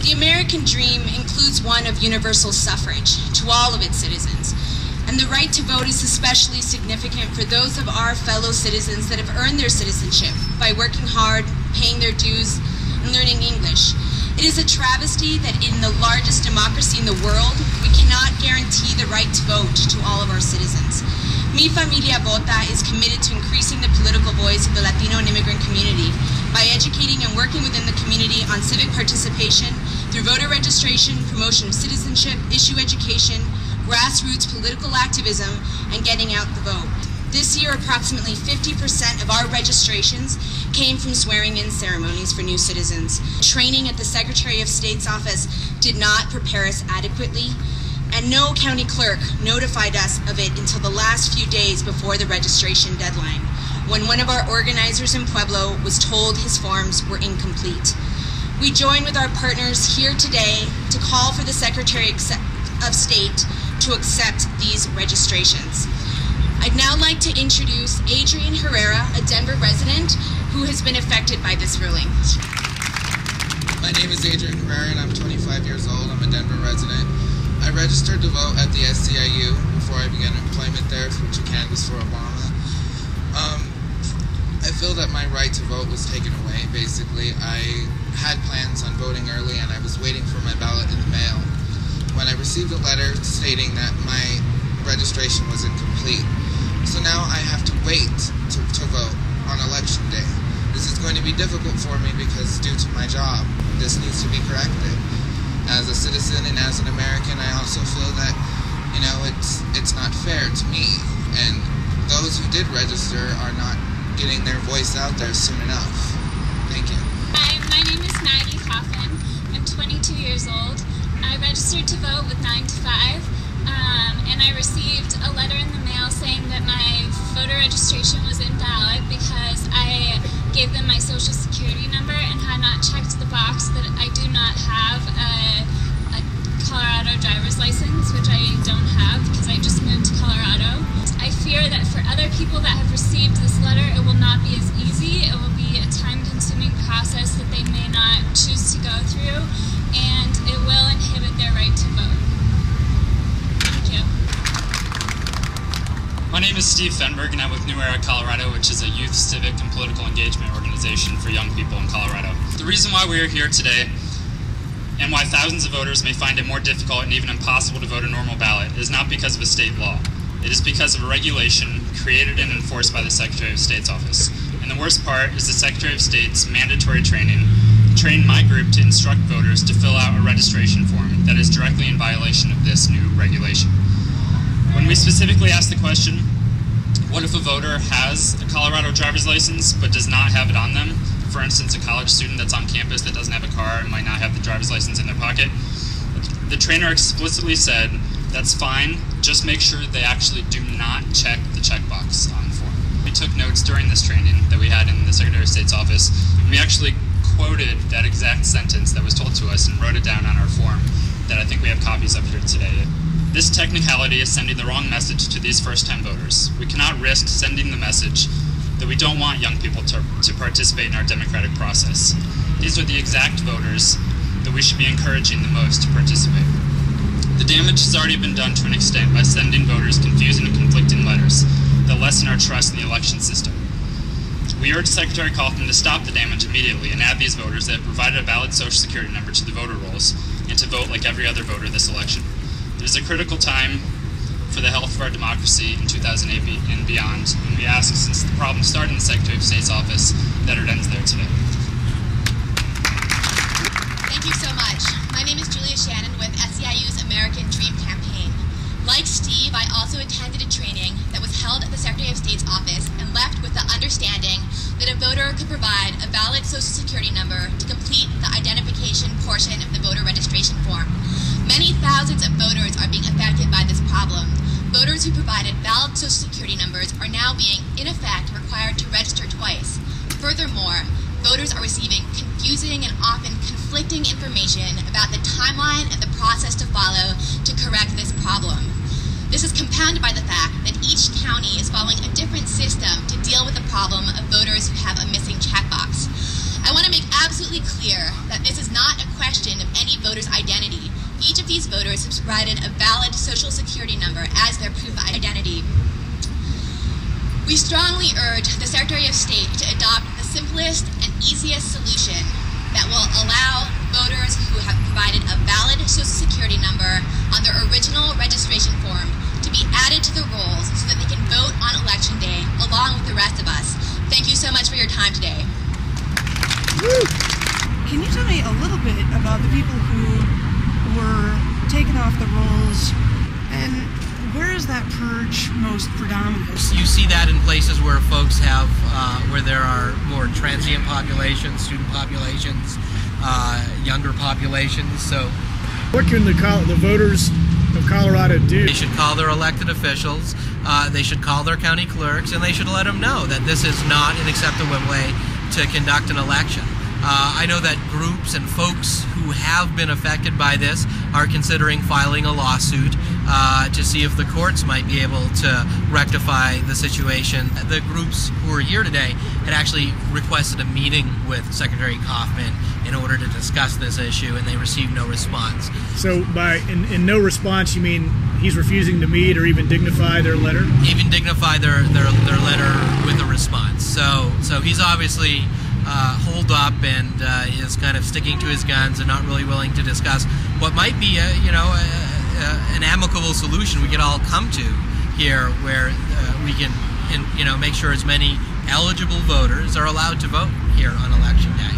The American dream includes one of universal suffrage to all of its citizens. And the right to vote is especially significant for those of our fellow citizens that have earned their citizenship by working hard, paying their dues, and learning English. It is a travesty that in the largest democracy in the world, we cannot guarantee the right to vote to all of our citizens. Mi Familia Vota is committed to increasing the political voice of the Latino and immigrant community by educating and working within the community on civic participation through voter registration, promotion of citizenship, issue education, grassroots political activism, and getting out the vote. This year, approximately 50% of our registrations came from swearing-in ceremonies for new citizens. Training at the Secretary of State's office did not prepare us adequately, and no county clerk notified us of it until the last few days before the registration deadline, when one of our organizers in Pueblo was told his forms were incomplete. We join with our partners here today to call for the Secretary of State to accept these registrations. I'd now like to introduce Adrian Herrera, a Denver resident who has been affected by this ruling. My name is Adrian Herrera and I'm 25 years old. I'm a Denver resident. I registered to vote at the SCIU before I began employment there to canvass for Obama. I feel that my right to vote was taken away, basically. I had plans on voting early and I was waiting for my ballot in the mail when I received a letter stating that my registration was incomplete. So now I have to wait to vote on election day. This is going to be difficult for me because due to my job, this needs to be corrected. As a citizen and as an American, I also feel that, you know, it's not fair to me. And those who did register are not getting their voice out there soon enough. Thank you. Hi, my name is Maggie Coffin. I'm 22 years old. I registered to vote with 9 to 5, and I received a letter in the mail saying that my voter registration was invalid because I gave them my social security number and had not checked the box that I do not have a Colorado driver's license, which I don't have because I just moved to Colorado. I fear that for other people that have received this letter, it will not be as easy. It will be a time-consuming process that they may not choose to go through, and it will inhibit their right to vote. Thank you. My name is Steve Fenberg, and I'm with New Era Colorado, which is a youth civic and political engagement organization for young people in Colorado. The reason why we are here today, and why thousands of voters may find it more difficult and even impossible to vote a normal ballot, is not because of a state law. It is because of a regulation created and enforced by the Secretary of State's office. And the worst part is the Secretary of State's mandatory training trained my group to instruct voters to fill out a registration form that is directly in violation of this new regulation. When we specifically asked the question, what if a voter has a Colorado driver's license but does not have it on them? For instance, a college student that's on campus that doesn't have a car and might not have the driver's license in their pocket. The trainer explicitly said, that's fine, just make sure they actually do not check the checkbox on the form. We took notes during this training that we had in the Secretary of State's office, and we actually quoted that exact sentence that was told to us and wrote it down on our form that I think we have copies of here today. This technicality is sending the wrong message to these first-time voters. We cannot risk sending the message that we don't want young people to participate in our democratic process. These are the exact voters that we should be encouraging the most to participate. The damage has already been done to an extent by sending voters confusing and conflicting letters that lessen our trust in the election system. We urge Secretary Kaufman to stop the damage immediately and add these voters that have provided a valid social security number to the voter rolls and to vote like every other voter this election. It is a critical time for the health of our democracy in 2008 and beyond, and we ask, since the problem started in the Secretary of State's office, that it ends there today. Thank you so much. My name is Julia Shannon with SEIU's American Dream Campaign. Like Steve, I also attended a training that was held at the Secretary of State's office and left with the understanding that a voter could provide a valid social security number to complete the identification portion of the voter registration form. Many thousands of voters are being affected by this problem. Voters who provided valid social security numbers are now being, in effect, required to register twice. Furthermore, voters are receiving confusing and often conflicting information about the timeline and the process to follow to correct this problem. This is compounded by the fact that each county is following a different system to deal with the problem of voters who have a missing checkbox. I want to make absolutely clear that this is not a question of any voter's identity. Each of these voters has provided a valid social security number as their proof of identity. We strongly urge the Secretary of State to adopt the simplest and easiest solution that will allow voters who have provided a valid social security number on their original registration form to be added to the rolls so that they can vote on Election Day along with the rest of us. Thank you so much for your time today. Can you tell me a little bit about the people who were taken off the rolls, and where is that purge most predominant? You see that in places where folks have, where there are more transient populations, student populations, younger populations. So, what can the voters of Colorado do? They should call their elected officials, they should call their county clerks, and they should let them know that this is not an acceptable way to conduct an election. I know that groups and folks who have been affected by this are considering filing a lawsuit to see if the courts might be able to rectify the situation. The groups who are here today had actually requested a meeting with Secretary Kaufman in order to discuss this issue, and they received no response. So by in no response, you mean he's refusing to meet or even dignify their letter? Even dignify their letter with a response. So he's obviously holed up and is kind of sticking to his guns and not really willing to discuss what might be an amicable solution we could all come to here, where we can make sure as many eligible voters are allowed to vote here on Election Day.